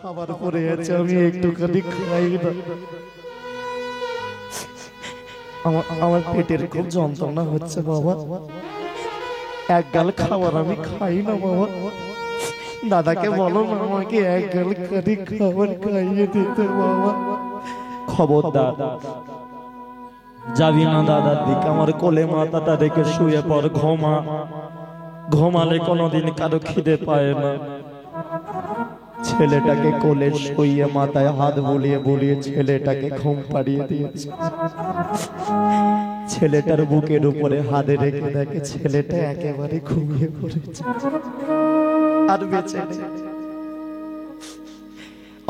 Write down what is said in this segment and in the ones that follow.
খাবার পরে আছে, আমি একটুখানি খাই না। আমার পেটের খুব যন্ত্রণা হচ্ছে বাবা, এক গাল খাবার আমি খাই না বাবা। দাদাকে বলো না আমাকে এক গাল খাবার খাইয়ে দিতে বাবা। খবরদার যাবি না দাদার দিকে। আমার কোলে মাথাটা রেখে শুয়ে পড়, ঘুমা। ঘুমালে কোনোদিন কারো খিদে পায় না। ছেলেটাকে কোলে শুইয়ে মাথায় হাত বুলিয়ে বুলিয়ে ছেলেটাকে ঘুম পাড়িয়ে দিয়েছে। ছেলেটার বুকের উপরে হাত রেখে দেখে ছেলেটা একেবারে ঘুমিয়ে পড়েছে, আর বেঁচে নেই।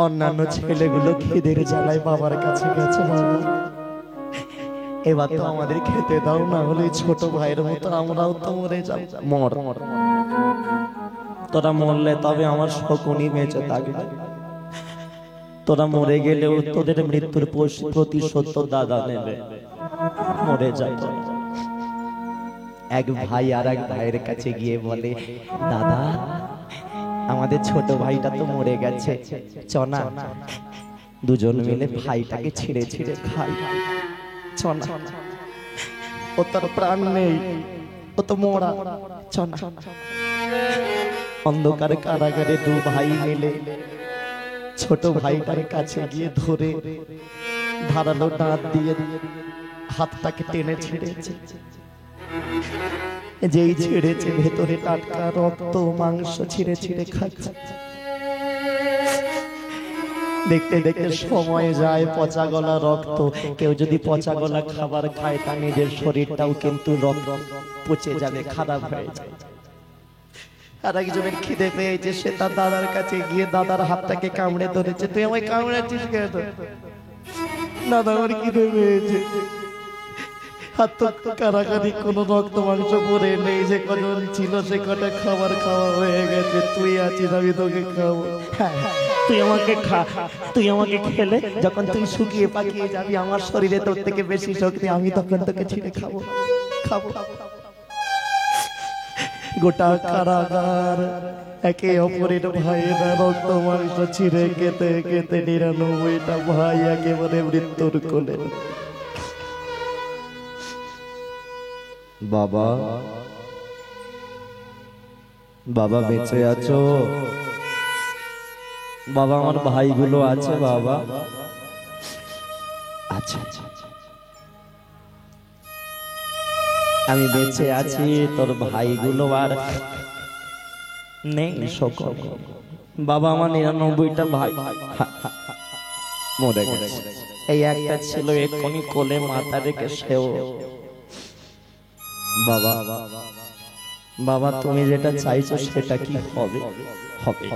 অন্যান্য ছেলেগুলো খিদের জ্বালায় বাবার কাছে গেছে, বাবা এবার তো আমাদের খেতে দাও, না হলে ছোট ভাইয়ের মতো আমরাও তো মরে যাব। মর, তোরা মরলে তবে আমার শকুনি বেঁচে থাকবে। তোরা মরে গেলেও তোদের মৃত্যুর প্রতিশোধ তো দাদা নেবে। মরে যায়। এক ভাই আর এক ভাইয়ের কাছে গিয়ে বলে, দাদা আমাদের ছোট ভাইটা তো মরে গেছে, চনা দুজন মিলে ভাইটাকে ছিঁড়ে ছিঁড়ে খাই। চনা, ও তার প্রাণ নেই, ও তো মরা। চনা। অন্ধকার কারাগারে দু ভাই মিলে ছোট ভাইটার কাছে গিয়ে ধরে ধারালো দাঁত দিয়ে হাতটাকে টেনে ছিঁড়েছে। যেই ছিঁড়েছে ভেতরে টাটকা রক্ত মাংস ছিঁড়ে ছিঁড়ে খাচ্ছে। দেখতে দেখতে সময় যায়, পচা গলা রক্ত। কেউ যদি পচা গলা খাবার খায় তা নিজের শরীরটাও কিন্তু রক্ত পচে যাবে, খারাপ হয়ে যায়। আর একজনের খিদে পেয়েছে, সে তার দাদার কাছে গিয়ে দাদার হাতটাকে কামড়ে ধরেছে। তুই আমায় কামড়াচ্ছিস কেন? দাদা আমার খিদে পেয়েছে। হাত তো কারাগারি কোনো রক্ত মাংস পরে নেই, যে কজন ছিল সে কটা খাবার খাওয়া হয়ে গেছে। তুই আছিস, আমি তোকে খাবো। তুই আমাকে খা, তুই আমাকে খেলে যখন তুই শুকিয়ে পাকিয়ে যাবি, আমার শরীরে তোর থেকে বেশি শক্তি, আমি তখন তোকে ছিঁড়ে খাবো খাবো। গোটা কারাগার একে অপরের ভাইয়েরা রক্ত মাংস ছিঁড়ে খেতে খেতে ৯৯টা ভাই একেবারে মৃত্যুর কোলে। বাবা, বাবা বেঁচে আছো? বাবা আমার ভাইগুলো আছে বাবা? আচ্ছা, আমি বেঁচে আছি, তোর ভাইগুলো আর নেই। সকল বাবা আমার ৯৯টা ভাই মরে গেছে। এই একটা ছিল এক্ষুনি কোলে মাথা রেখে সেও। বাবা, বাবা তুমি যেটা চাইছো সেটা কি হবে? হবে।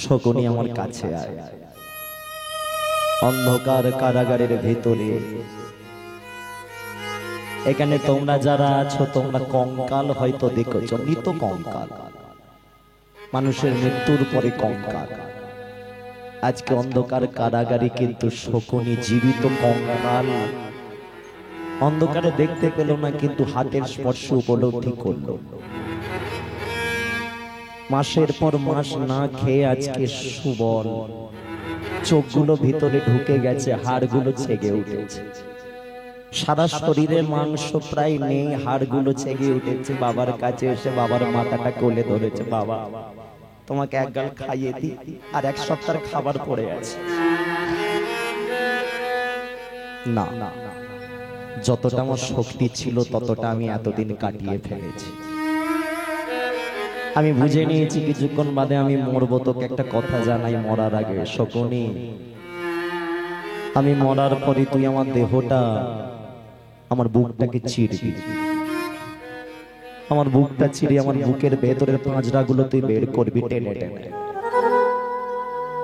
শকুনি আমার কাছে আয়। অন্ধকার কারাগারের ভিতরে এখানে তোমরা যারা আছো, তোমরা কঙ্কাল হয়তো দেখেছো, মৃত কঙ্কাল, মানুষের মৃত্যুর পরে কঙ্কাল। আজকে অন্ধকার কারাগারে কিন্তু শকুনি জীবিত কঙ্কাল। অন্ধকারে দেখতে পেল না, কিন্তু হাতের স্পর্শ উপলব্ধি করলো। মাসের পর মাস না খেয়ে আজকে সুবল, চোখগুলো ভিতরে ঢুকে গেছে, হাড়গুলো ছেগে উঠেছে, সারা শরীরে মাংস প্রায় নেই, হাড়গুলো ছেগে উঠেছে। বাবার কাছে এসে বাবার মাথাটা কোলে ধরেছে। বাবা তোমাকে এক গাল খাইয়ে দিই, আর এক সপ্তাহ খাবার পড়ে আছে। না, যতটা আমার শক্তি ছিল ততটা আমি এতদিন কাটিয়ে ফেলেছি। আমি বুঝে নিয়েছি কিছুক্ষণ বাদে আমি মরবো। তোকে একটা কথা জানাই মরার আগে, শকুনি, আমি মরার পরে তুই আমার দেহটা, আমার বুকটাকে ছিঁড়বি। আমার বুকটা ছিঁড়ে আমার বুকের ভেতরের পাঁজরাগুলো তুই বের করবি টেনে টেনে।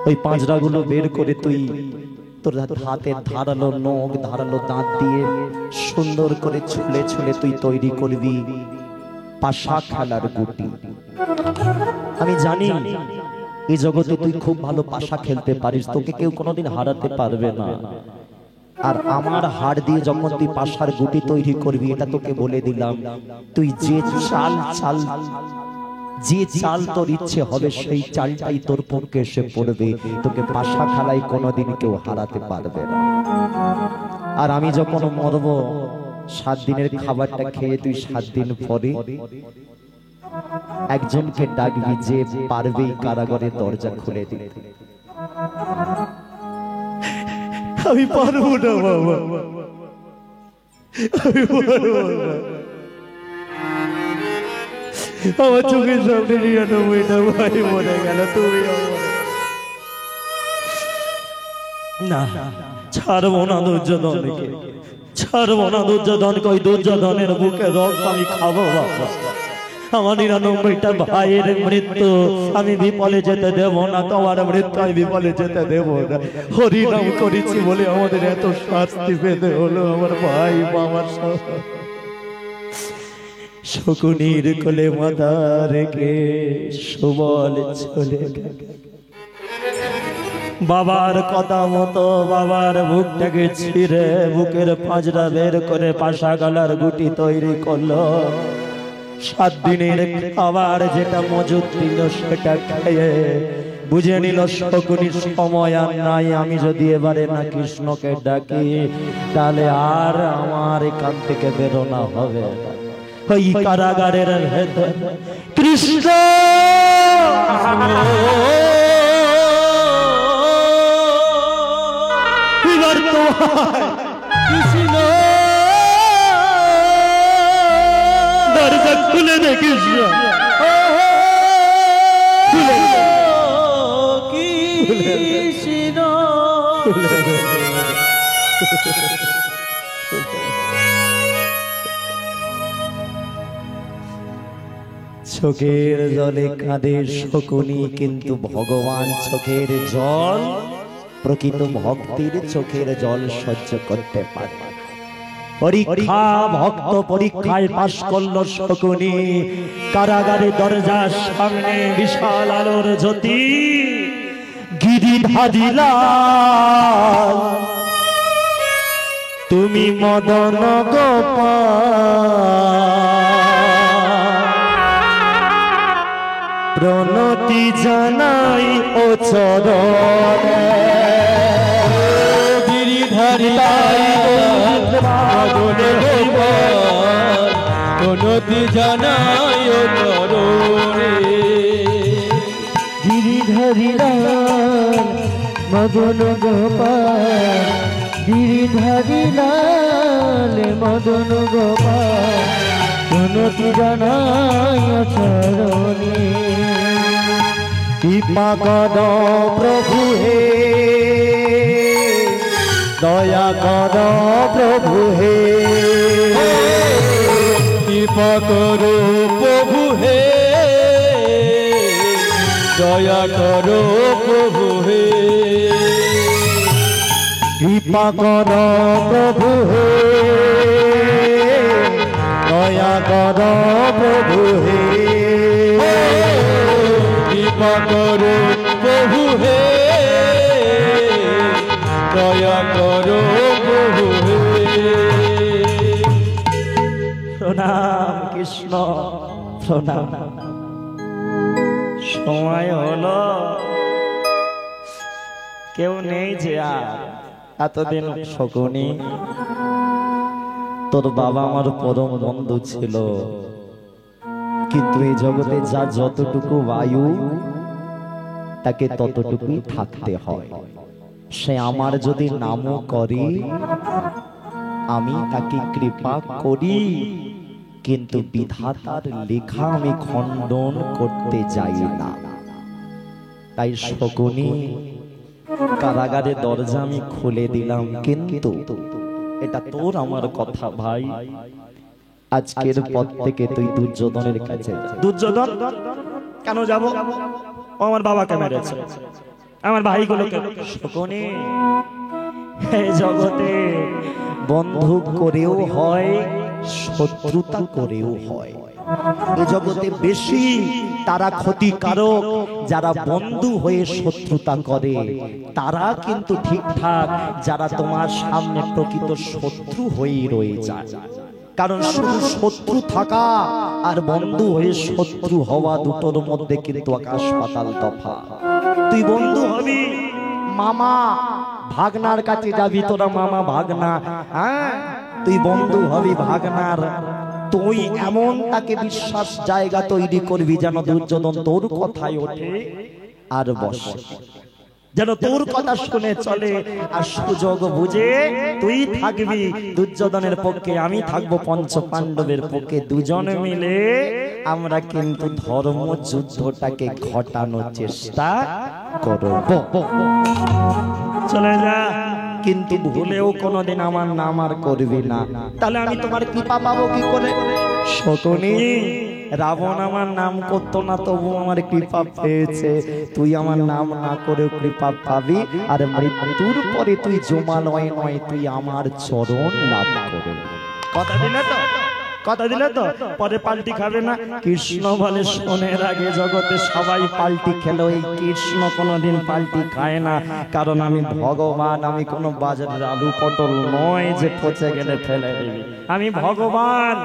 ওই পাঁজরাগুলো বের করে তুই তোর হাতের ধারালো নখ, ধারালো দাঁত দিয়ে সুন্দর করে ছুলে ছুলে তুই তৈরি করবি পাশা খেলার গুটি। আমি জানি এই জগতে তুই খুব ভালো পাশা খেলতে পারিস, তোকে কেউ কোনোদিন হারাতে পারবে না। আর আমার হাড় দিয়ে যখন তুই পাশার গুটি তৈরি করবি, এটা তোকে বলে দিলাম, তুই যে চাল চাল যে চাল তোর ইচ্ছে হবে সেই চালটাই তোর পক্ষে এসে পড়বে, তোকে পাশা খেলায় কোনোদিন কেউ হারাতে পারবে না। আর আমি যখন মরবো 7 দিনের খাবারটা খেয়ে তুই 7 দিন পরে একজনকে ডাকবি যে পারবেই কারাগারের দরজা খুলে দিতে। আমি পারবো না বাবা, আমি পারবো না। আমার চোখের সামনে 99টা ভাই মরে গেল, তুমি না ছাড়বো না দুর্যোধনকে, ছাড়বো না দুর্যোধনকে। ওই দুর্যোধনের বুকে রক্ত আমি খাবো বাবা। আমার 99টা ভাইয়ের মৃত্যু আমি বিপলে যেতে দেব না, তোমার মৃত্যু আমি বিপলে যেতে দেব না। হরিনাম করেছি বলে আমাদের এত শাস্তি পেতে হলো আমার ভাই বাবার সব। শকুনির কোলে মাথা রেখে সুবল চলে গেল। বাবার কথা মতো বাবার বুকটাকে ছিঁড়ে বুকের পাঁজরা বের করে পাশা গলার গুটি তৈরি করলো। 7 দিনের খাবার যেটা মজুদ ছিল সেটা খেয়ে বুঝে নিল শকুনির সময় আর নাই। আমি যদি এবারে না কৃষ্ণকে ডাকি তাহলে আর আমার এখান থেকে বেরোনা হবে না। ওই কারাগারের ভেতর কৃষ্ণ এবার তো কৃষ্ণ দরজা খুলে দে, কৃষ্ণ চোখের জলে কাঁদে শকুনি, কিন্তু ভগবান চোখের জল প্রকৃত ভক্তির চোখের জল সহ্য করতে পারে। পরীক্ষা ভক্ত পরীক্ষায় পাশ করলো শকুনি। কারাগারে দরজার সামনে বিশাল আলোর জ্যোতি, গিরিধারীলাল তুমি মদন গোপাল, প্রণতি জানাই ও চরণে। গিরিধারীলাল প্রণতি জানাই ও চরণে। গিরিধারীলাল মদন গোপাল, গিরিধারীলাল মদন গোপাল, প্রণতি জানাই ও চরণে। কৃপা কর প্রভু হে, দয়া কর প্রভু হে, কৃপা করো প্রভু হে, দয়া করো প্রভু হে। কৃপা কর প্রভু হে, দয়া কর প্রভু হে, কৃপা করো প্রভু হে, দয়া করো প্রভু হে। প্রণাম কৃষ্ণ প্রণাম। সময় হলো, কেউ নেই যে আর এতদিন। শকুনি তোর বাবা আমার পরম বন্ধু ছিল, কিন্তু এই জগতে যা যতটুকু বায়ু তাকে ততটুকুই থাকতে হয়। সে আমার যদি নামও করে আমি তাকে কৃপা করি, কিন্তু বিধাতার লেখা আমি খণ্ডন করতে যাই না। তাই শকুনি কারাগারে দরজা আমি খুলে দিলাম, কিন্তু এটা তোর আমার কথা ভাই। আজকের পর থেকে তুই দুর্যোধনের কাছে। দুর্যোধন কেন যাব? ও আমার বাবাকে মেরেছে, আমার ভাইগুলোকে। শকুনি এই জগতে বন্ধু করেও হয়, শত্রুতা করেও হয়। এই জগতে বেশি তারা ক্ষতিকারক যারা বন্ধু হয়ে শত্রুতা করে, তারা কিন্তু ঠিকঠাক যারা তোমার সামনে প্রকৃত শত্রু হয়েই রয়ে যায়। কারণ শুধু শত্রু থাকা আর বন্ধু হয়ে শত্রু হওয়া দুটোর মধ্যে কিন্তু আকাশ পাতাল তফাৎ। তুই বন্ধু হবি মামা ভাগনার কাছে যাবি, তোরা মামা ভাগনা, হ্যাঁ তুই বন্ধু হবি ভাগনার, তুই এমন তাকে বিশ্বাস জায়গা তৈরি করবি যেন দুর্যোধন তোর কথায় ওঠে আর বসে, যেন তোর কথা শুনে চলে, আর সুযোগ বুঝে তুই থাকবি দুর্যোধনের পক্ষে, আমি থাকবো পঞ্চ পাণ্ডবের পক্ষে, দুজনে মিলে আমরা কিন্তু ধর্ম যুদ্ধটাকে ঘটানোর চেষ্টা করব। চলে যা, কিন্তু ভুলেও কোনোদিন আমার নাম আর করবি না, তাহলে আমি তোমার কৃপা পাবো কি করে? শকুনি, রাবণ আমার নাম করতো না তবু আমার কৃপা পেয়েছে, তুই আমার নাম না করেও কৃপা পাবি, আর মৃত্যুর পরে তুই জমালয় নয়, তুই আমার চরণ লাভ করবি। কথা দিলে তো? কথা দিলে তো? পরে পাল্টি খাবে না। কৃষ্ণ বলে শোনের আগে জগতে সবাই পাল্টি খেলো, এই কৃষ্ণ কোনোদিন পাল্টি খায় না, কারণ আমি ভগবান, আমি কোনো বাজারের আলু পটল নয় যে পচে গেলে ফেলে দিবি, আমি ভগবান,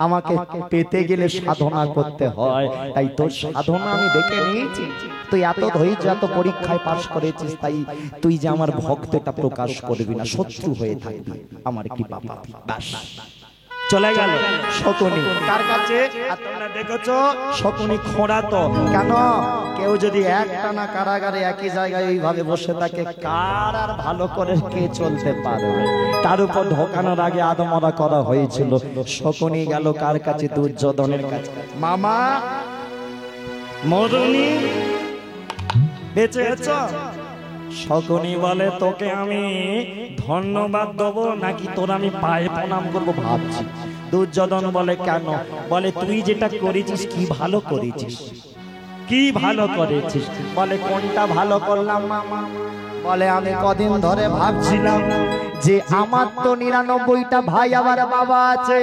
আমাকে পেতে গেলে সাধনা করতে হয়, তাই তোর সাধনা আমি দেখে নিয়েছি, তুই এত ধৈর্য এত পরীক্ষায় পাশ করেছিস, তাই তুই যে আমার ভক্তটা প্রকাশ করবি না, শত্রু হয়ে থাকবি, আমার কৃপা পাবি, ব্যাস। চলে গেল শকুনি কার কাছে? তোমরা দেখেছো শকুনি খোঁড়া তো কেন? কেউ যদি একটানা কারাগারে একই জায়গায় এইভাবে বসে থাকে, কার আর ভালো করে কে চলতে পারবে? তার উপর ঢোকানোর আগে আদমরা করা হয়েছিল। শকুনি গেল কার কাছে? দুর্যোধনের কাছে। মামা মরুনি বেঁচে আছো? শকুনি বলে তোকে আমি ধন্যবাদ দেবো নাকি তোর আমি পায়ে প্রণাম করবো ভাবছি। দুর্যোধন বলে কেন? বলে তুই যেটা করেছিস কি ভালো করেছিস, কি ভালো করেছিস? বলে কোনটা ভালো করলাম মামা? বলে আমি কদিন ধরে ভাবছিলাম যে আমার তো ৯৯টা ভাই আবার বাবা আছে,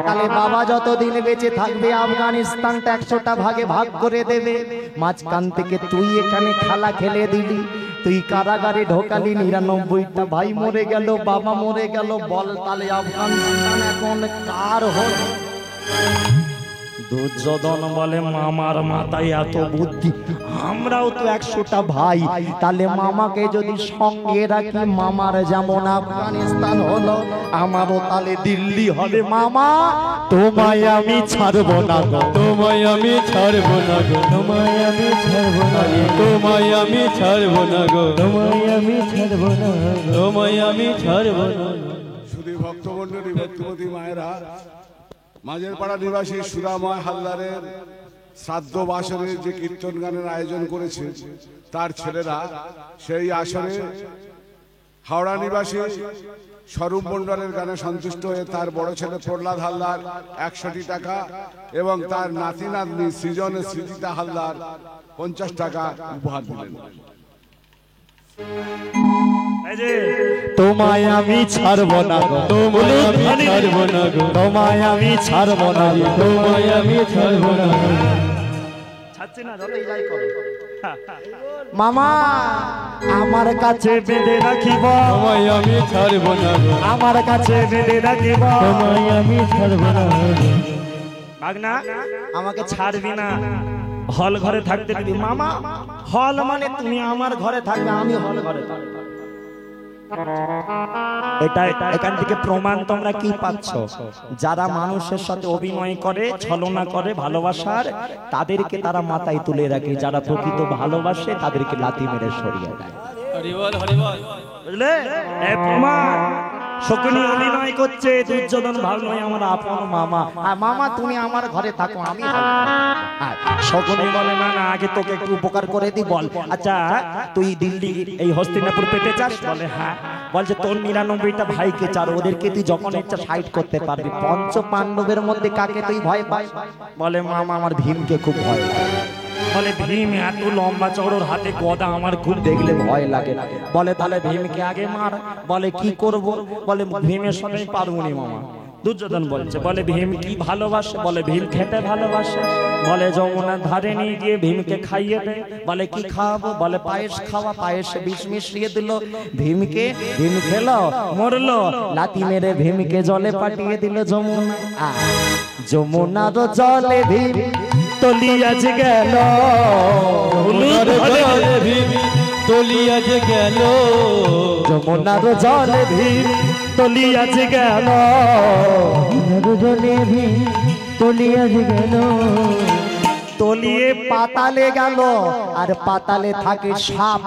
তাহলে বাবা যতদিন বেঁচে থাকবে আফগানিস্তানটা ১০০টা ভাগে ভাগ করে দেবে, মাঝখান থেকে তুই এখানে খেলা খেলে দিলি, তুই কারাগারে ঢোকালি, ৯৯টা ভাই মরে গেল, বাবা মরে গেল, বল তাহলে আফগানিস্তান এখন কার হল? দুর্যোধন বলে মামার মাথায় এত বুদ্ধি, আমরাও তো ১০০টা ভাই, তাহলে মামাকে যদি সঙ্গে রাখি, মামার যেমন আফগানিস্তান হলো আমারও তাহলে দিল্লি হবে। মামা তোমায় আমি ছাড়বো না গো, তোমায় আমি ছাড়বো না গো, তোমায় আমি ছাড়বো না, তোমায় আমি ছাড়বো না গো, তোমায় আমি ছাড়বো না, তোমায় আমি ছাড়বো না। শুধু ভক্তমণ্ডলী, ভক্তিমতী মায়েরা, মাঝের পাড়া নিবাসী সুধাময় হালদারের শ্রাদ্ধ বাসনের যে কীর্তন গানের আয়োজন করেছে তার ছেলেরা সেই আসরে হাওড়া নিবাসী স্বরূপ মণ্ডলের গানে সন্তুষ্ট হয়ে তার বড় ছেলে প্রহ্লাদ হালদার ১০০টি টাকা এবং তার নাতি নাতনি সৃজন সৃজিতা হালদার ৫০ টাকা উপহার দিলেন। তোমায় আমি ছাড়বো না গো, তোমায় আমি ছাড়বো না গো, তোমায় আমি ছাড়বো না, তোমায় আমি ছাড়বো না। ছাড়ছি না, যতই যাই করো। মামা আমার কাছে বেঁধে রাখিব, তোমায় আমি ছাড়বো না গো, আমার কাছে বেঁধে রাখিব, তোমায় আমি ছাড়বো না। ভাগনা আমাকে ছাড়বি না, হল ঘরে থাকতে দিবি। মামা হল মানে তুমি আমার ঘরে থাকবে, আমি হল ঘরে থাকবো। এটা এখান থেকে প্রমাণ তোমরা কি পাচ্ছ? যারা মানুষের সাথে অভিনয় করে, ছলনা করে ভালোবাসার, তাদেরকে তারা মাথায় তুলে রাখে, যারা প্রকৃত ভালোবাসে তাদেরকে লাথি মেরে সরিয়ে দেয়। হরি বল, হরি বল। বুঝলে? এই প্রমাণ। শকুনি অভিনয় করছে, দুর্যোধন ভাবলো আমার আপন মামা, আর মামা তুমি আমার ঘরে থাকো, আমি শকুনি বলে না না, আগে তোকে একটু উপকার করে দি, বল আচ্ছা তুই দিল্লি এই হস্তিনাপুর পেতে চাস? বলে হ্যাঁ। বলছে তোর ৯৯টা ভাইকে চার, ওদেরকে তুই যখন ইচ্ছা সাইড করতে পারবি, পঞ্চ পাণ্ডবের মধ্যে কাকে তুই ভয় পাস? বলে মামা আমার ভীমকে খুব ভয় লাগে। বলে ভীম এত লম্বা চওড়ার হাতে গদা, আমার খুব দেখলে ভয় লাগে। বলে তাহলে ভীমকে আগে মার। বলে কি করব? বলে ভীমের সঙ্গে পারবো নি মামা, দুর্যোধন বলছে, বলে ভীম কি ভালোবাসে? বলে ভীম খেতে ভালোবাসে। বলে যমুনার ধারে নিয়ে গিয়ে ভীমকে খাইয়ে দে। বলে কি খাওয়াবো? বলে পায়েস খাওয়া। পায়েসে বিষ মিশিয়ে দিল ভীমকে। ভীম খেলো, মরলো। লাথি মেরে ভীমকে জলে পাঠিয়ে দিল যমুনা। যমুনার জলে ভীম তলিয়া যে গেল, তলিয়া যে গেল, যমুনার জলে ভীম তলিয়া যে গেল, জলে ভীম তলিয়া যে গেল, তলিয়ে পাতালে গেল। আর পাতালে থাকে সাপ।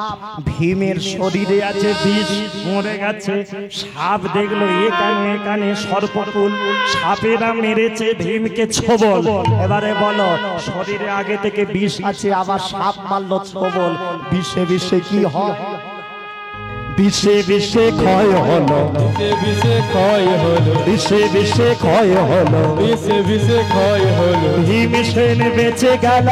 ভীমের শরীরে আছে বিষ, মরে গেছে। সাপ দেখলো এখানে এখানে সর্পকুল, সাপেরা মেরেছে ভীমকে ছোবল। এবারে বলো, শরীরে আগে থেকে বিষ আছে, আবার সাপ মারলো ছোবল। বিষে বিষে কি হয়? বিষে বিষে ক্ষয় হলো, বিষে বিষে ক্ষয় হলো, বিষে বিষে ক্ষয় হলো, বিষে বিষে ক্ষয় হলো, ভীমসেন বেঁচে গেল,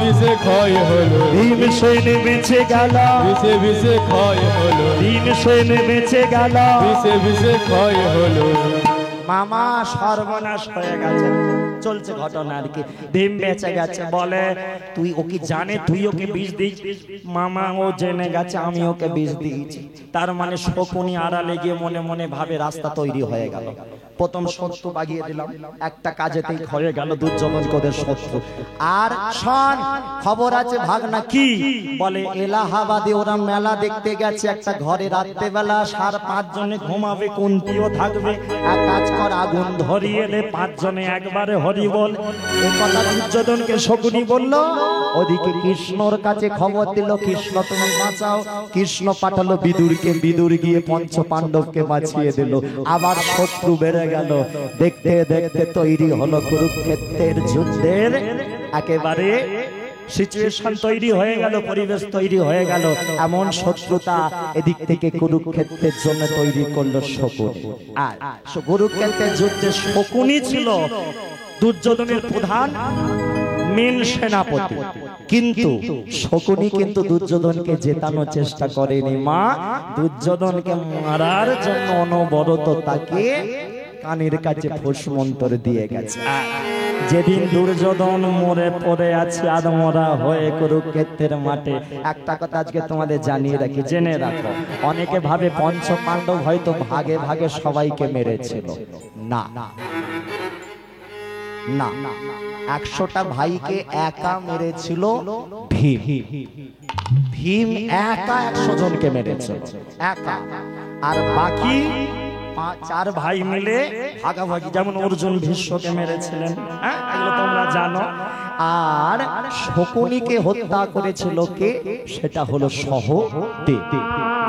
বিষে ক্ষয় হলো, ভীমসেন বেঁচে গেল, বিষে বিষে ক্ষয় হলো, ভীমসেন বেঁচে গেল। বিষে বিষে ক্ষয় হলো। মামা সর্বনাশ হয়ে গেছে, চলছে ঘটনা আর কি। ভীম বেঁচে গেছে। বলে তুই ও কি জানে তুই ওকে বিষ দিয়েছিস? মামা ও জেনে গেছে আমি ওকে বিষ দিয়েছি। তার মানে শকুনি আড়ালে গিয়ে মনে মনে ভাবে রাস্তা তৈরি হয়ে গেল। প্রথম শত্রু বাগিয়ে দিলাম, একটা কাজেতেই হয়ে গেল দুর্যোধন কোদের শত্রু। আর শোন, খবর আছে ভাগনা। কি বলে? এলাহাবাদে ওরা মেলা দেখতে গেছে একটা ঘরে, রাত্রেবেলা 5:30 জনে ঘুমাবে, কুন্তিও থাকবে। এক কাজ কর, আগুন ধরিয়ে দে, 5 জনে একবারে হরি বল। এই কথা দুর্যোধনকে শকুনি বলল। ওদিকে কৃষ্ণর কাছে খবর দিল, কৃষ্ণ তুমি বাঁচাও। কৃষ্ণ পাঠালো বিদুরকে, বিদুর গিয়ে পঞ্চ পাণ্ডবকে বাঁচিয়ে দিল। আবার শত্রু বেড়ে গেল। দেখতে দেখতে তৈরি হলো কুরুক্ষেত্রের যুদ্ধের একেবারে সিচুয়েশন তৈরি হয়ে গেল, পরিবেশ তৈরি হয়ে গেল। এমন শত্রুতা এদিক থেকে কুরুক্ষেত্রের জন্য তৈরি করলো শকুনি। আর কুরুক্ষেত্রের যুদ্ধে শকুনি ছিল দুর্যোধনের প্রধান মেন সেনাপতি। কিন্তু শকুনি কিন্তু দুর্যোধনকে জেতানোর চেষ্টা করেনি। মা দুর্যোধনকে মারার জন্য অনবরত তাকে কানের কাছে ফুসমন্তর দিয়ে গেছে। যেদিন দুর্যোধন মরে পড়ে আছে আধমরা হয়ে কুরুক্ষেত্রের মাঠে, একটা কথা আজকে তোমাদের জানিয়ে রাখি, জেনে রাখো। অনেকে ভাবে পঞ্চ পাণ্ডব হয়তো ভাগে ভাগে সবাইকে মেরেছিল। না না, 100টা ভাইকে একা মেরেছিল ভীম। ভীম একা 100 জনকে মেরেছিল, একা। আর বাকি 4 ভাই মিলে ভাগাভাগি, যেমন অর্জুন ভীষ্মকে মেরেছিলেন, হ্যাঁ এগুলো তোমরা জানো। আর শকুনিকে হত্যা করেছিল কে? সেটা হলো সহদেব।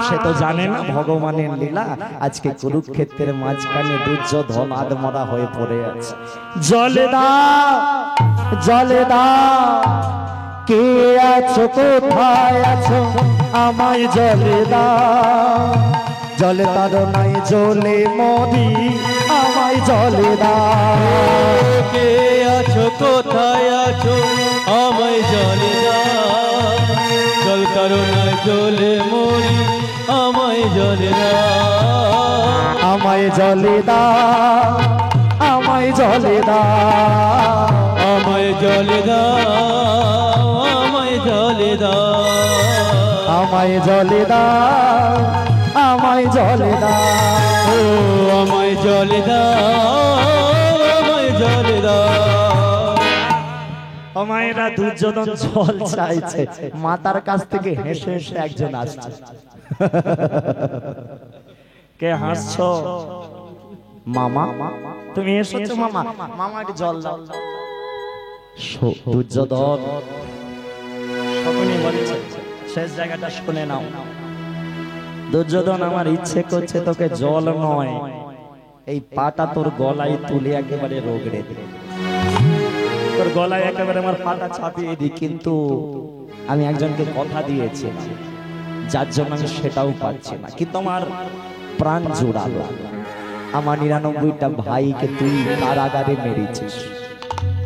সে তো জানে না ভগবানের লীলা। আজকে কুরুক্ষেত্রের মাঝখানে দুর্যোধন আধমরা হয়ে পড়ে আছে। জলে দাও, জলে দাও, কে আছো কোথায় আছো, আমায় জলে দাও। জলে তার নাই জলে মরি, আমায় জলে দাও। কে আছো কোথায় আছো, আমায় জলে দাও। জল করোনায় জলে মরি, আমায় জলে দাও। আমায় জলে দাও, আমায় জলে দাও। আমায় জলে দাও, আমায় জলে দাও। আমায় জলে দাও, আমায় জলে দাও। ও আমায় জলে দাও, আমায় জলে দাও। আমায়রা দুর্যোধন জল চাইছে, মাতার কাছ থেকে হেসে হেসে একজন আসছে। কে হাসছো? মামা তুমি এসেছো? মামা, মামা একটু জল দাও। দুর্যোধন শকুনি বলেছে, শেষ জায়গাটা শুনে নাও। দুর্যোধন আমার ইচ্ছে করছে তোকে জল নয়, এই পাটা তোর গলায় তুলে একেবারে রোগড়ে দে। তোর গলায় একেবারে আমার পাটা চাপিয়ে দি, কিন্তু আমি একজনকে কথা দিয়েছি, যার জন্য আমি সেটাও পাচ্ছি না। কিন্তু আমার প্রাণ জোড়ালো। আমার 99টা ভাইকে তুই কারাগারে মেরেছিস।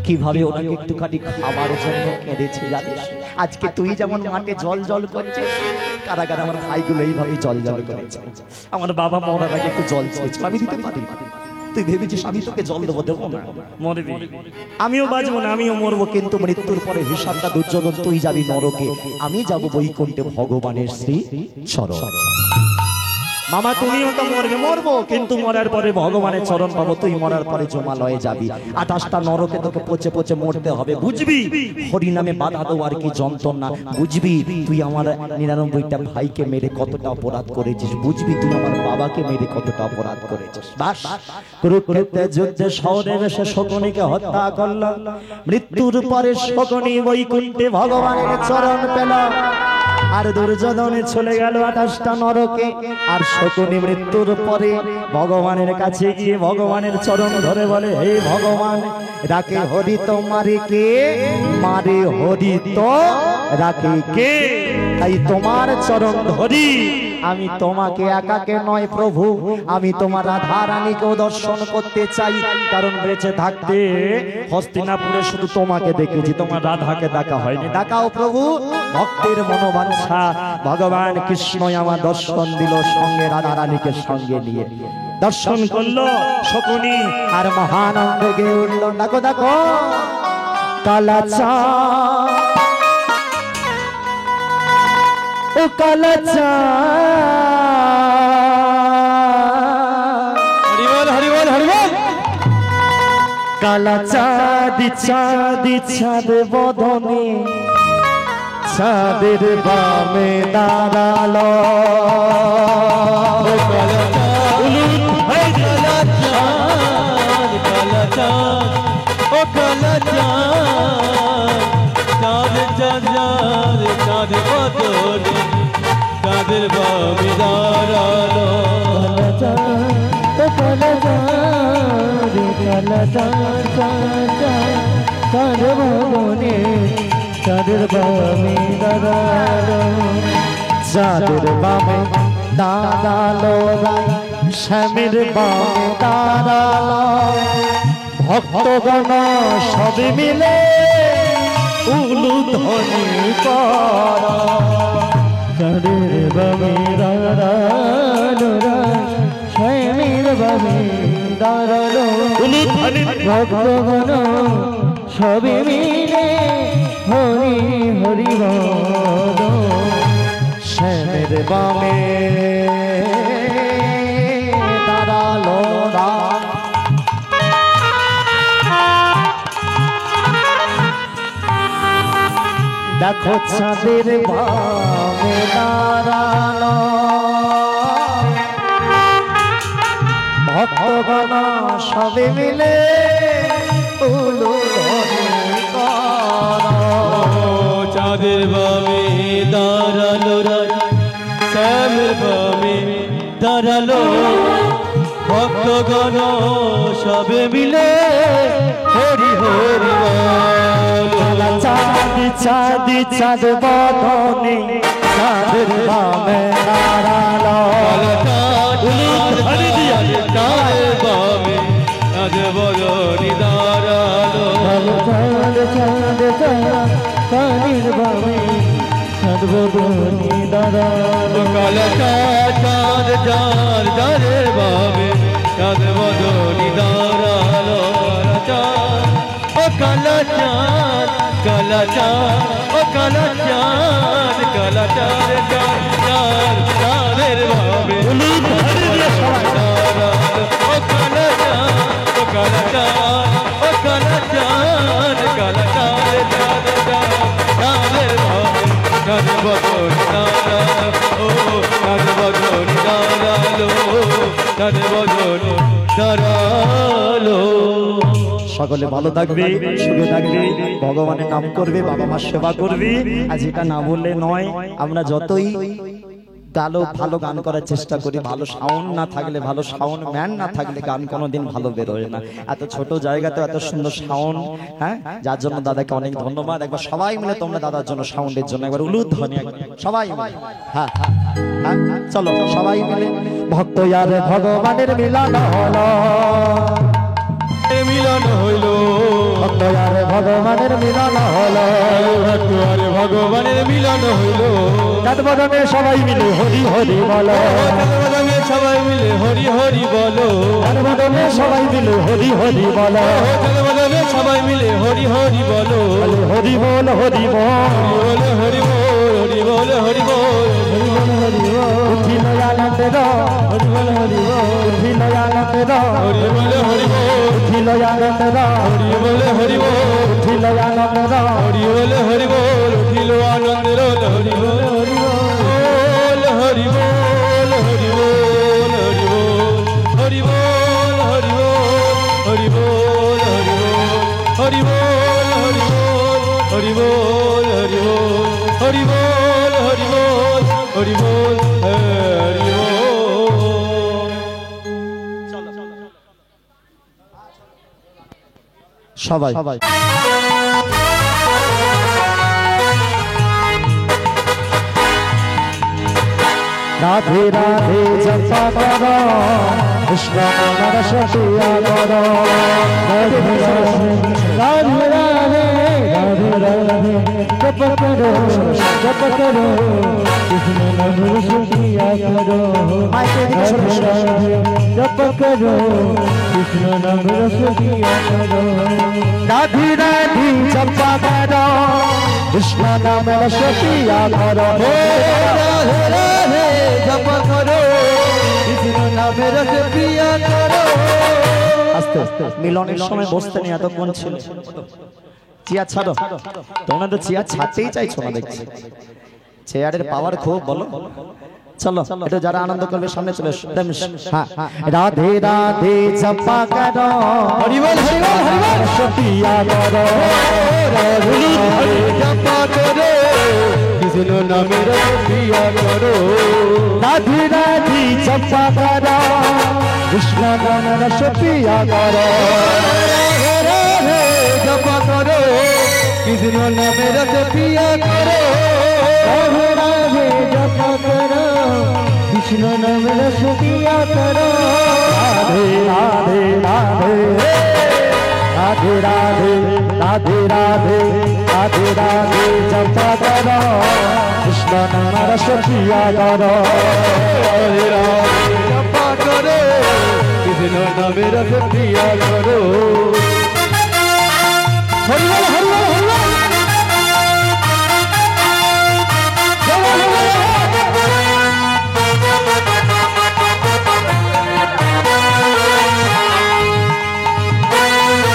কিভাবে ওনাকে একটুখানি খাবার জন্য কেঁদেছে জানিস? আজকে তুই যেমন মাঠে জল জল করছিস, কারাগারে আমার ভাইগুলো এইভাবে জল জল করেছে। আমার বাবা মরার আগে একটু জল চেয়েছিল, আমি দিতে পারি। তুই ভেবেছিস আমি তোকে জল দেবো, দেবো না, মরবি। আমিও বাঁচবো না, আমিও মরবো, কিন্তু মৃত্যুর পরে হিসাবটা দুর্যোধন তুই যাবি নরকে, আমি যাব বৈকুণ্ঠে ভগবানের শ্রী চরণ। মামা তুমিও তো মরবে, মরবো, কিন্তু মরার পরে ভগবানের চরণ পাবো, তুই মরার পরে জমালয়ে যাবি। 28টা নরকে তোকে পচে পচে মরতে হবে, বুঝবি? হরি নামে বাধা দেওয়ার কি যন্ত্রণা, বুঝবি? তুই আমার 99টা ভাইকে মেরে কতটা অপরাধ করেছিস, বুঝবি? তুই আমার বাবাকে মেরে কতটা অপরাধ করেছিস। বাস কুরুক্ষেত্রের যুদ্ধে শহরে এসে শকুনিকে হত্যা করল, মৃত্যুর পরে শকুনি বৈকুণ্ঠে ভগবানের চরণ পেল, আর দুর্যোধনে চলে গেল 28টা নরকে। আর শকুনি মৃত্যুর পরে ভগবানের কাছে গিয়ে ভগবানের চরণ ধরে বলে, হে ভগবান, রাখে হরি তো মারে কে, মারে হরি তো রাখে কে, তাই তোমার চরণ ধরি, আমি তোমাকে একাকে নয় প্রভু, আমি তোমার রাধা রানীকেও দর্শন করতে চাই, কারণ বেঁচে থাকতে হস্তিনাপুরে শুধু তোমাকে দেখেছি, তোমার রাধাকে দেখা হয়নি, দেখাও প্রভু। ভক্তের মনোবাঞ্ছা ভগবান কৃষ্ণই আমার দর্শন দিল, সঙ্গে রাধা রানীকে সঙ্গে নিয়ে দর্শন করলো শকুনি, আর মহানন্দ গেয়ে উঠল, দেখো দেখো কালাচা ও কালাচা, হরিবল হরিবল হরিবল। কালাচা দিচ্ছা দিচ্ছা বদনে, চাঁদের বামে দাঁড়ালো, তাদের বামে দাঁড়ালো, চাঁদের বামে দাঁড়ালো, চাঁদের বামে দাঁড়ালো, শ্যামের বামে দাঁড়ালো, ভক্তগণ সবে মিলে উলুধ্বনি কর, চাঁদের বামে দাঁড়ালো, শ্যামের বামে দাঁড়ালো, ভক্তগণ সবে মিলে হরি হরি বল, শ্যামের বামে দাঁড়ালো, দেখো চাঁদের বামে দাঁড়ালো, ভক্তগণ সবে মিলে চাঁদের বামে দাঁড়ালো, শ্যামের বামে দাঁড়ালো, ভক্তগণ সবে মিলে হরি হরি বল। চাঁদি চাঁদি চাঁদ বদনে, চাঁদের বামে দাঁড়ালো, চাঁদের বামে চাঁদের বদনে দাঁড়ালো, চাঁদের বামে চাঁদ বদনে দাঁড়ালো, কালা চাঁদ চাঁদ চাঁদের বামে চাঁদ বদনে দাঁড়ালো, ও কালা চাঁদ কালা চাঁদ, ও কালা চাঁদ কালা চাঁদ চাঁদ চাঁদের বামে দাঁড়ালো, ও কালা চাঁদ, ও কালা চাঁদ, ও কালা চাঁদ কালা চাঁদ চাঁদ চাঁদের বামে চাঁদ বদনে দাঁড়ালো, ও চাঁদ বদনে দাঁড়ালো, চাঁদ বদনে দাঁড়ালো। সকলে ভালো থাকবে, সুখে থাকবে, ভগবানের নাম করবে, বাবা মার সেবা করবে। আর যেটা না বললে নয়, আমরা যতই ভালো গান করার চেষ্টা করি, ভালো সাউন্ড না থাকলে, ভালো সাউন্ড ম্যান না থাকলে গান কোনোদিন ভালো বেরোয় না। এত ছোট জায়গাতে এত সুন্দর সাউন্ড, হ্যাঁ, যার জন্য দাদাকে অনেক ধন্যবাদ। একবার সবাই মিলে তোমরা দাদার জন্য, সাউন্ডের জন্য একবার উলুধ্বনি, সবাই মিলে, হ্যাঁ হ্যাঁ, চলো সবাই মিলে। ভক্ত আর ভগবানের মিলন হলো, মিলন হইল, ভক্ত আর ভগবানের মিলন হলো, ভক্ত আর ভগবানের মিলন হইল, চাঁদ বদনে সবাই মিলে হরি হরি বলো, চাঁদ বদনে সবাই মিলে হরি হরি বলো তার বদলে সবাই মিলে হরি হরি বলো তার বদলে সবাই মিলে হরি হরি বলো হরি বল হরি বল হরি বল হরি বল হরি বল হরি বল উঠিল আনন্দের হরি বল হরি বল উঠিল আনন্দের হরি বল হরি বল উঠিল আনন্দের হরি বল হরি বল উঠিল আনন্দের হরি বল হরি বল উঠিল আনন্দের হরি বল হরি বল হরি বল হরি বল হরি বল হরি বল হরি বল হরি বল হরি বল হরি বল হরি বল হরি বল হরি বল হরি বল হরি বল হরি বল হরি বল সবাই রাধে রাধে জপা করো কৃষ্ণ নাম সতিয়া করো রাধে রাধে রাধে রাধে জপ করো কৃষ্ণ নাম সতিয়া করো রাধে রাধে জপ করো কৃষ্ণ নাম সতিয়া করো রাধে রাধে জপা করো কৃষ্ণ নাম সতিয়া করো রাধে রাধে জপ করো কৃষ্ণ নামের প্রিয়া করো আস্তে আস্তে মিলনের সময় বসতে নিয়ে এতক্ষণ ছিল চেয়ার ছাড়ো তোমরা তো চেয়ার ছাড়তেই চাইছো না দেখছি চেয়ারের পাওয়ার খুব বলো চলো একটু যারা আনন্দ করবে সামনে চলে এসো হ্যাঁ রাধে রাধে জপা করো হরি বল হরি বল হরি বল সতিয়া করো রাধে রাধে জপা করো কৃষ্ণ নামের প্রিয়া করো রাধে রাধে জপা করো কৃষ্ণ নামের সতিয়া করো রাধে জপা করো কৃষ্ণ নামের প্রিয়া করো রাধে রাধে জপা করো কৃষ্ণ নামের সতিয়া করো রাধে রাধে রাধে রাধে রাধে রাধে রাধে রাধে রাধে জপা করো কৃষ্ণ নামের সতিয়া করো রাধে রাধে জপা করো কৃষ্ণ নামের সতিয়া করো হরি বল হরি বল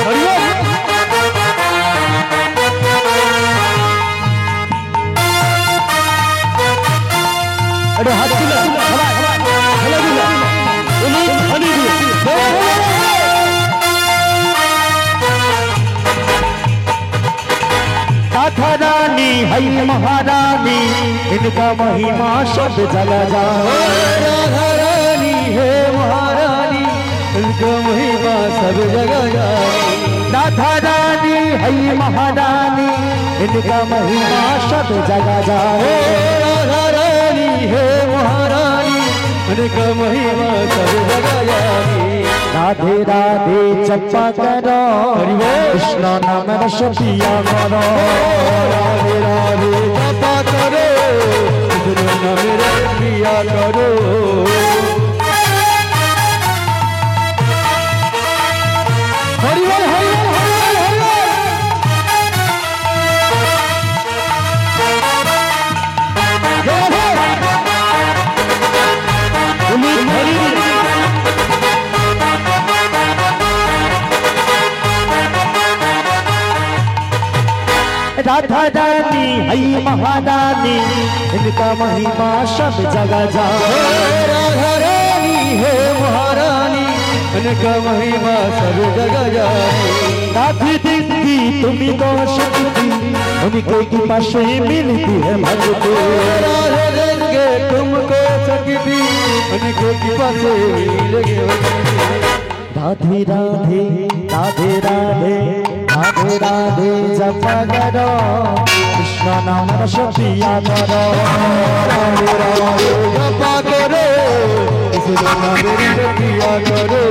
হরি বল হাত তুলে राधा रानी है महारानी इनका महिमा सब जगा जा राधा रानी है महारानी इनका महिमा सब जगा जा राधा रानी है महारानी इनका महिमा सब जगा जा राधा रानी है महारानी इनका महिमा सब जगा जा राधे राधे जपा करो कृष्ण नाम सतिया करो राधे राधे जपा करो कृष्ण नाम प्रिया करो हरि बोल हरि बोल हरि बोल हरि बोल राधा रानी है महारानी इनका महिमा सब जगह जा राधा रानी है महारानी इनका महिमा सब जगह जा राधी दीदी तुम्ही तो शक्ति उनके की पाशे मिलती है भक्ति राधे देंगे तुमको शक्ति उनके की पाशे मिलेगी राधे राधे राधे राधे राधे राधे जपा करो कृष्ण नाम सतिया करो राधे राधे जपा करो कृष्ण नाम सतिया करो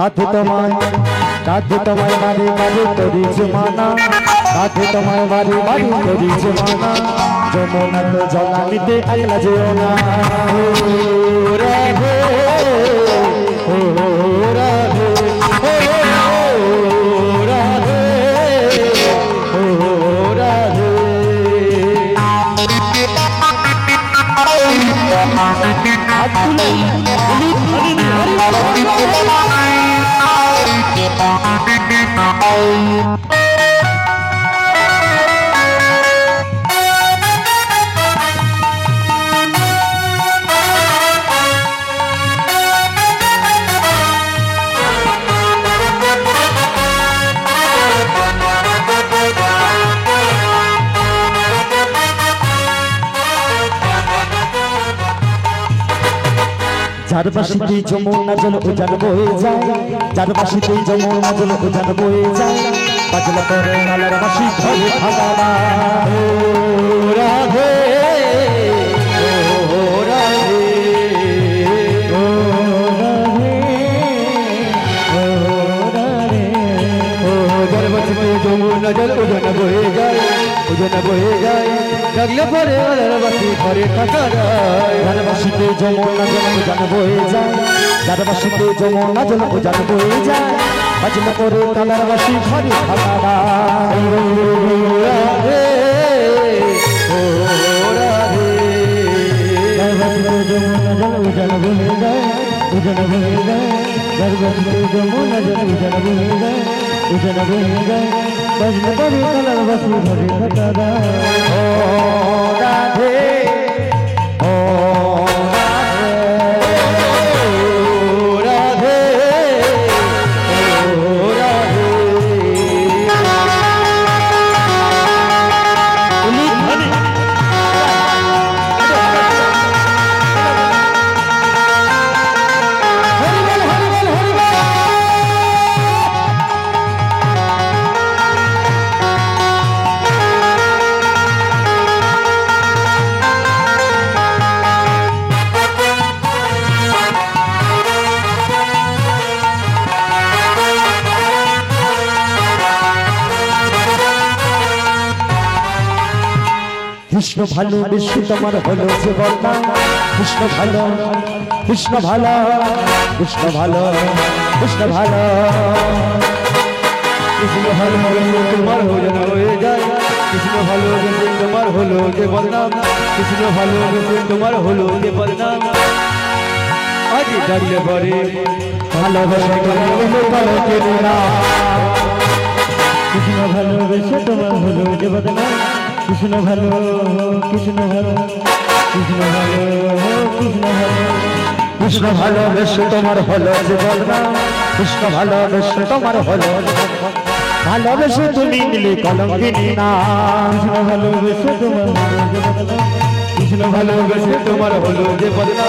কাঁধে তোমায় বাড়ি বাড়ি করিছ মানা, কাঁধে তোমায় বাড়ি বাড়ি করিছ মানা, যমুনা তো জলানিতে একলা যেও না। ও রাধে ও রাধে ও রাধে ও রাধে। যার বাসিতে যমুনা জল উজান বয়ে যায়, যার বাসিতে যমুনা জল উজান বয়ে যায়, বাজলা করে নালার বাসি ঘরে ভাগাড়া। ও রাধে ও রাধে ও রাধে ও রাধে। ও যার বাসিতে যমুনা জল উজান বয়ে যায়, উজান বয়ে যায়, জাগলে পরে নালার বাসি ঘরে ভাগাড়া। যার বাসিতে যমুনা জল উজান বয়ে যায়, যার বাসিতে যমুনা জল উজান বয়ে যায়, বাজলা করে নালার বাসি ঘরে ভাগাড়া। রাধে ও রাধে। যার বাসিতে যমুনা জল উজান বয়ে যায়, উজান বয়ে যায়, যার বাসিতে যমুনা জল উজান বয়ে যায়, উজান বয়ে যায়, বাজলা করে নালার বাসি ঘরে ভাগাড়া। ও রাধে ও রাধে ও রাধে। কৃষ্ণ ভালো বেশি তোমার হলো যে বলনা, কৃষ্ণ ভালো কৃষ্ণ ভালো কৃষ্ণ ভালো কৃষ্ণ ভালো কৃষ্ণ ভালো তোমার হলো না হয়ে যায়, কৃষ্ণ ভালো তোমার হলো যে বলনা, কৃষ্ণ ভালো তোমার হলো যে বলনা। আজ দাঁড়িয়ে পরে ভালোবাসা ভালো কেনে না, কৃষ্ণ ভালোবেসে তোমার হলো যে বদনা, কৃষ্ণ ভালো কৃষ্ণ ভালো কৃষ্ণ ভালো কৃষ্ণ ভালো কৃষ্ণ ভালোবেসে তোমার হলো যে বদনা, কৃষ্ণ ভালোবেসে তোমার হলো ভালোবেসে তুমি নিলে কলঙ্কিনী না। কৃষ্ণ ভালোবেসে তোমার হলো যে বদনা, কৃষ্ণ ভালোবেসে তোমার হলো যে বদনা,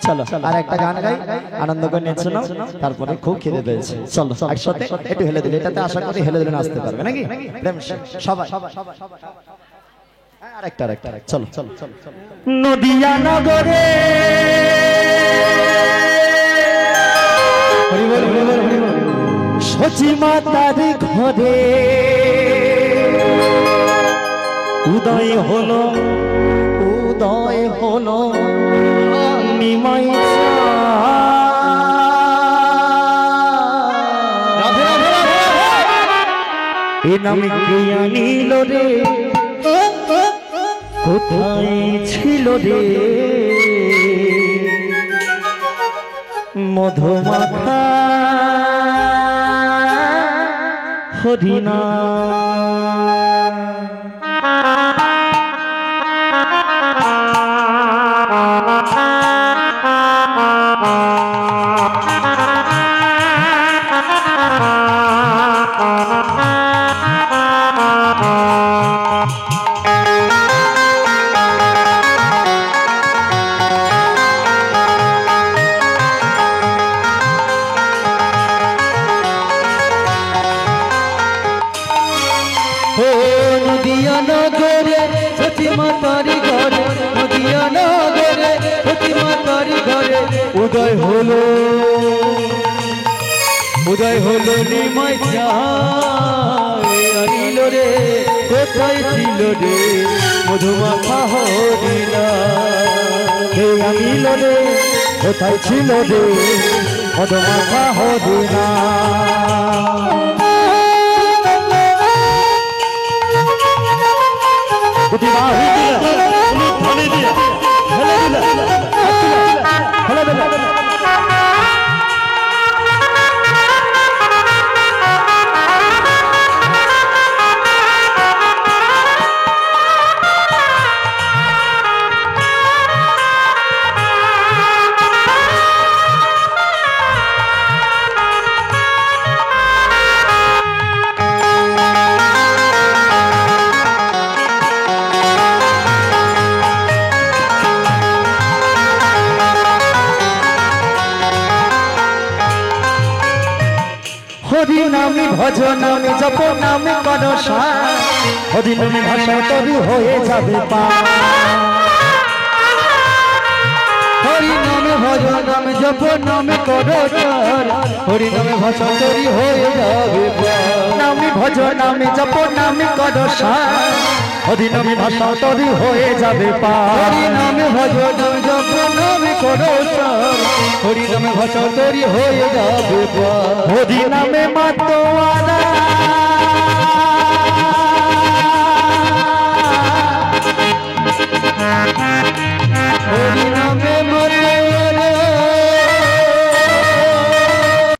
চলো আর একটা গান গাই, আনন্দ করে নেচে নাও, তারপরে খুব খিদে পেয়েছে। চলো একসাথে একটু হেলে দিলে, এটাতে আশা করি হেলে দিলে নাচতে পারবে নাকি সবাই। আরেকটা আরেকটা চলো চলো চলো। নদিয়া নগরে সচি মাতার ঘরে উদয় হলো উদয় হলো নিমাই এ নামে কে আনিল রে, কোথায় ছিল রে মধুমাখা হরিনা। নদিয়া নগরে প্রতিমা তারি ঘরে নদিয়া নগরে প্রতিমা তারি ঘরে উদয় হলো নিমাই আনিল রে কোথায় ছিল রে মধুমাখা হরিণা কে আনিল রে কোথায় ছিল রে মধুমাখা হরিণা দুটি বাহু দিলা উনি ঢালে দিয়া ঢেলে দিলা ঢেলে দিলা হরি নামে ভজ নামে জপ নামে কর হরি নামে ভাষা তরু হয়ে যাবে পা হরি নামে ভজ নামে জপ নামে করো হরি নামে ভাষা তরি হয়ে যাবে নামে ভজ নামে জপ নামে কর হরি নামে ভাষা তরু হয়ে যাবে পা হরি নামে ভজ নামে জপ নামে করো হরি নামে ভাষা তরি হয়ে যাবে হরি নামে মাতোয়ারা হরি